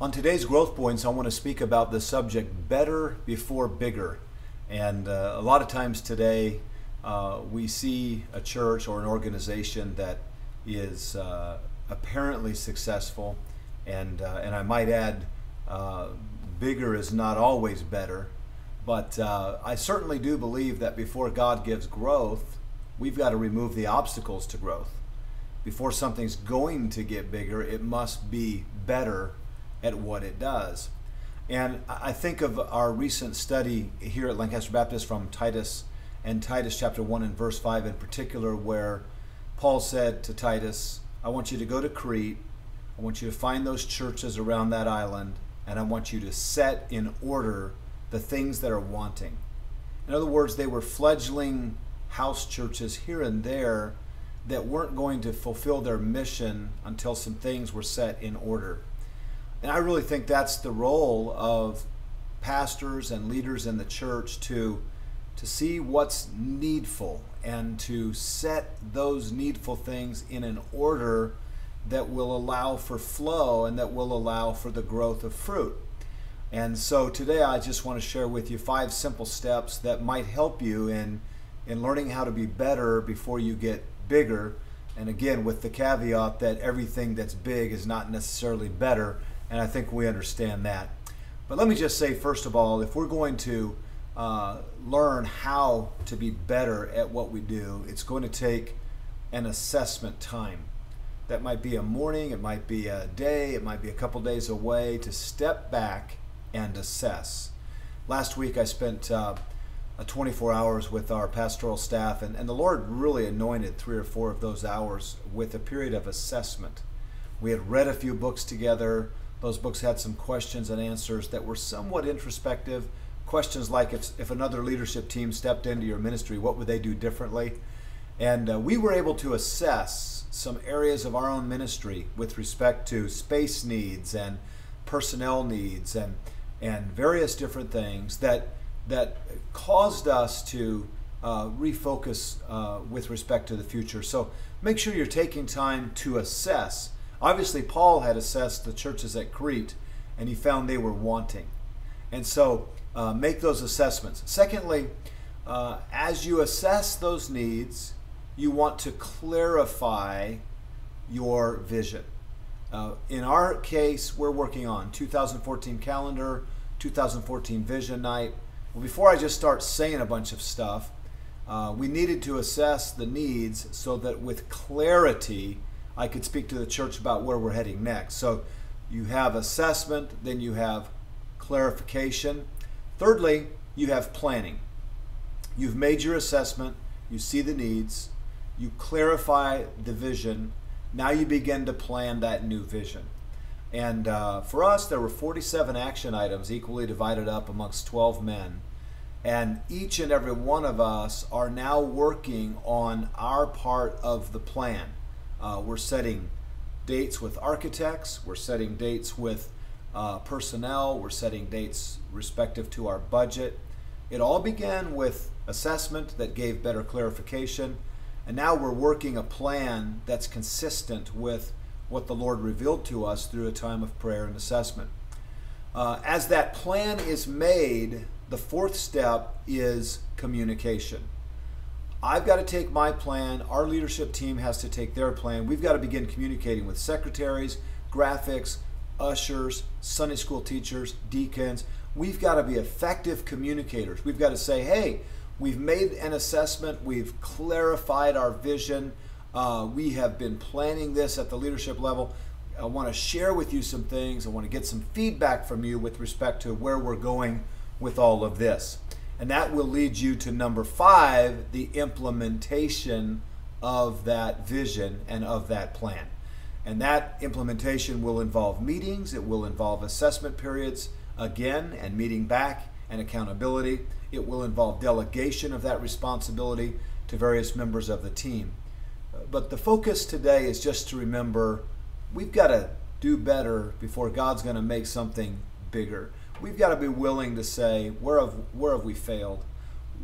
On today's Growth Points, I want to speak about the subject better before bigger. And a lot of times today, we see a church or an organization that is apparently successful, and I might add, bigger is not always better. But I certainly do believe that before God gives growth, we've got to remove the obstacles to growth. Before something's going to get bigger, it must be better at what it does. And I think of our recent study here at Lancaster Baptist from Titus, and Titus chapter 1 and verse 5 in particular, where Paul said to Titus, I want you to go to Crete, I want you to find those churches around that island, and I want you to set in order the things that are wanting. In other words, they were fledgling house churches here and there that weren't going to fulfill their mission until some things were set in order. And I really think that's the role of pastors and leaders in the church, to see what's needful and to set those needful things in an order that will allow for flow and that will allow for the growth of fruit. And so today I just want to share with you 5 simple steps that might help you in learning how to be better before you get bigger. And again, with the caveat that everything that's big is not necessarily better, and I think we understand that. But let me just say, first of all, if we're going to learn how to be better at what we do, it's going to take an assessment time. That might be a morning, it might be a day, it might be a couple days away, to step back and assess. Last week I spent 24 hours with our pastoral staff, and the Lord really anointed 3 or 4 of those hours with a period of assessment. We had read a few books together. Those books had some questions and answers that were somewhat introspective. Questions like, if another leadership team stepped into your ministry, what would they do differently? And we were able to assess some areas of our own ministry with respect to space needs and personnel needs and various different things that caused us to refocus with respect to the future. So make sure you're taking time to assess. Obviously, Paul had assessed the churches at Crete, and he found they were wanting. And so make those assessments. Secondly, as you assess those needs, you want to clarify your vision. In our case, we're working on 2014 calendar, 2014 vision night. Well, before I just start saying a bunch of stuff, we needed to assess the needs so that with clarity, I could speak to the church about where we're heading next. So you have assessment, then you have clarification. Thirdly, you have planning. You've made your assessment, you see the needs, you clarify the vision, now you begin to plan that new vision. And for us, there were 47 action items equally divided up amongst 12 men. And each and every one of us are now working on our part of the plan. We're setting dates with architects, we're setting dates with personnel, we're setting dates respective to our budget. It all began with assessment that gave better clarification, and now we're working a plan that's consistent with what the Lord revealed to us through a time of prayer and assessment. As that plan is made, the 4th step is communication. I've got to take my plan, our leadership team has to take their plan. We've got to begin communicating with secretaries, graphics, ushers, Sunday school teachers, deacons. We've got to be effective communicators. We've got to say, hey, we've made an assessment, we've clarified our vision, we have been planning this at the leadership level. I want to share with you some things. I want to get some feedback from you with respect to where we're going with all of this. And that will lead you to number 5, the implementation of that vision and of that plan. And that implementation will involve meetings, it will involve assessment periods again, and meeting back, and accountability. It will involve delegation of that responsibility to various members of the team. But the focus today is just to remember, we've got to do better before God's going to make something bigger. We've got to be willing to say, where have we failed?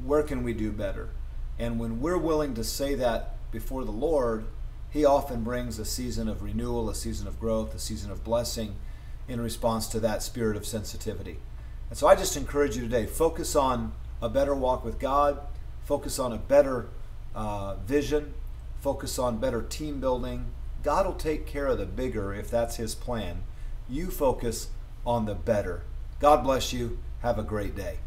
Where can we do better? And when we're willing to say that before the Lord, He often brings a season of renewal, a season of growth, a season of blessing. in response to that spirit of sensitivity. And so I just encourage you today, focus on a better walk with God, focus on a better vision, focus on better team building. God will take care of the bigger if that's His plan. You focus on the better. God bless you. Have a great day.